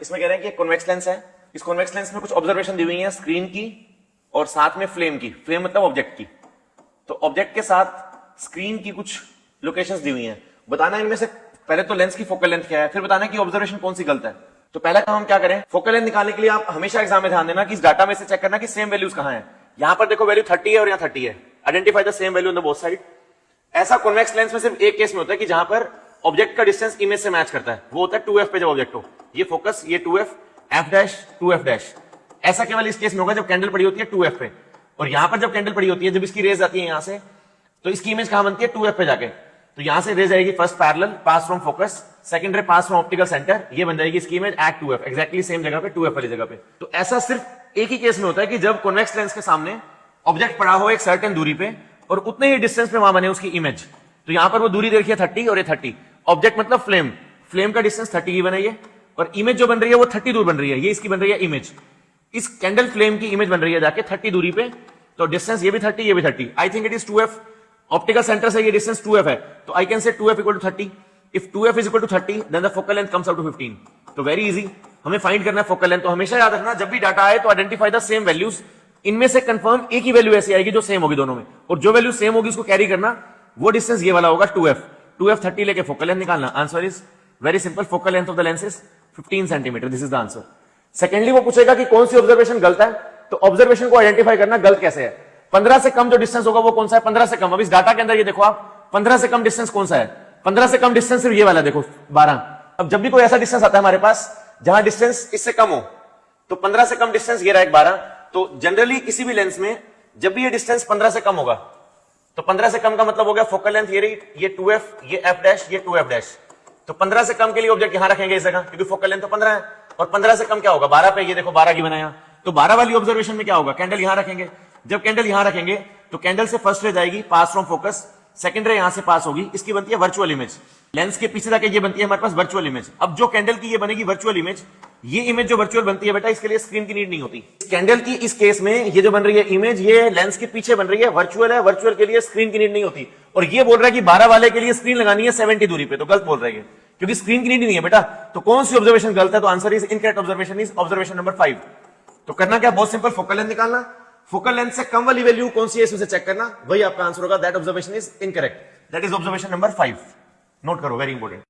इसमें कह रहे हैं कि एक कॉन्वेक्स लेंस है। इस कॉन्वेक्स लेंस में कुछ ऑब्जर्वेशन दी हुई है स्क्रीन की और साथ में फ्लेम की। फ्लेम मतलब ऑब्जेक्ट की। तो ऑब्जेक्ट के साथ स्क्रीन की कुछ लोकेशंस दी हुई हैं। बताना है इनमें से पहले तो लेंस की फोकल लेंथ क्या है, फिर बताना है कि ऑब्जर्वेशन कौन सी गलत है। तो पहला काम हम क्या करें, फोकल लेंथ निकालने के लिए आप हमेशा एग्जाम में ध्यान देना कि इस डाटा में से चेक करना कि सेम वैल्यूज कहां है। यहां पर देखो वैल्यू 30 है और यहां 30 है। Identify the same value on the both side. ऐसा कॉन्वेक्स लेंस में सिर्फ एक केस में होता है कि जहां पर ऑब्जेक्ट का डिस्टेंस इमेज से मैच करता है, वो होता है 2f पे जब ऑब्जेक्ट हो। ये फोकस, ये 2f, f dash 2f dash. ऐसा केवल इस केस में होगा जब कैंडल पड़ी होती है 2f पे। और यहां पर जब कैंडल पड़ी होती है, जब इसकी रेज आती है यहां से, तो इसकी इमेज कहां बनती है 2f पे जाके। तो यहां से रेज आएगी first parallel pass from focus, second रे पास फ्रॉम ऑप्टिकल सेंटर, ये बन जाएगी इसकी image at 2f, exactly same जगह पे 2f वाली जगह पे। तो ऐसा सिर्फ एक ही केस में होता है कि जब कॉन्वेक्स लेंस के सामने ऑब्जेक्ट पड़ा हो एक सर्टेन दूरी पे और उतने ही डिस्टेंस पे वहां बने उसकी इमेज। तो यहां पर वो दूरी देखिए 30 और ये 30। ऑब्जेक्ट मतलब फ्लेम, फ्लेम का डिस्टेंस 30 की बनाइए और इमेज जो बन रही है वो 30 दूर बन रही है। ये इसकी बन रही है इमेज, इस कैंडल फ्लेम की इमेज बन रही है जाके 30 दूरी पे। तो डिस्टेंस ये भी 30, ये भी 30। I think it is 2f। Optical centre से ये डिस्टेंस 2f है, तो आई can say 2f equal to 30। If 2f is equal to 30 then the focal length comes out to 15। तो वेरी इजी, हमें फाइंड करना है फोकल लेंथ। तो हमेशा याद रखना जब भी डाटा आए तो आइडेंटिफाई द सेम वैल्यूज। इनमें से कंफर्म एक ही वैल्यू ऐसी आएगी जो सेम होगी दोनों में, और जो वैल्यू सेम होगी उसको कैरी करना। वो डिस्टेंस ये वाला होगा 2f। 2f 30 लेके फोकल लेंथ निकालना। Answer is very simple, focal length of the lens is 15 centimetre. This is the answer. Secondly वो पूछेगा कि कौन सी ऑब्जर्वेशन गलत है, तो ऑब्जर्वेशन को आइडेंटिफाई करना गलत कैसे है। 15 से कम जो डिस्टेंस होगा वो कौन सा है, 15 से कम। अब इस डाटा के अंदर ये देखो आप, 15 से कम डिस्टेंस कौन सा है। 15 से कम डिस्टेंस सिर्फ ये वाला देखो 12। अब जब भी कोई ऐसा डिस्टेंस आता है हमारे पास जहां डिस्टेंस इससे कम हो, तो 15 से कम डिस्टेंस ये रहा एक 12। तो जनरली किसी भी लेंस में जब भी ये डिस्टेंस 15 से कम होगा, तो 15 से कम का मतलब हो गया फोकल लेंथ ये रही, ये 2f, ये f डैश, ये 2f डैश। तो 15 से कम के लिए ऑब्जेक्ट यहां रखेंगे इस जगह, क्योंकि फोकल लेंथ तो 15 है। और 15 से कम क्या होगा 12 पे, ये देखो 12 की बनाया। तो 12 वाली ऑब्जर्वेशन में क्या होगा, कैंडल यहां रखेंगे। जब कैंडल यहां रखेंगे तो कैंडल से फर्स्ट रे जाएगी पास फ्रॉम फोकस, सेकंड रे यहां से पास होगी, इसकी बनती है वर्चुअल इमेज। लेंस के पीछे जाके ये बनती है हमारे पास वर्चुअल इमेज। अब जो कैंडल की ये बनेगी वर्चुअल इमेज, ये इमेज जो वर्चुअल बनती है बेटा, इसके लिए स्क्रीन की नीड नहीं होती। कैंडल की इस केस में ये जो बन रही है इमेज, ये लेंस के पीछे बन रही है, वर्चुअल है, वर्चुअल के लिए स्क्रीन की नीड नहीं होती। और ये बोल रहा है कि 12 वाले के लिए स्क्रीन लगानी है 70 दूरी पे, तो गलत बोल रहे हैं क्योंकि स्क्रीन की नीड नहीं है बेटा। तो कौन सी ऑब्जर्वेशन गलत है, तो answer is incorrect observation is observation number 5। तो करना क्या, बहुत सिंपल, फोकल लेंथ निकालना। फोकल लेंथ से कम वाली वैल्यू कौन सी है इसमें से चेक करना, वही आपका आंसर होगा। That observation is incorrect. That is observation number 5। Note करो, वेरी इंपॉर्टेंट।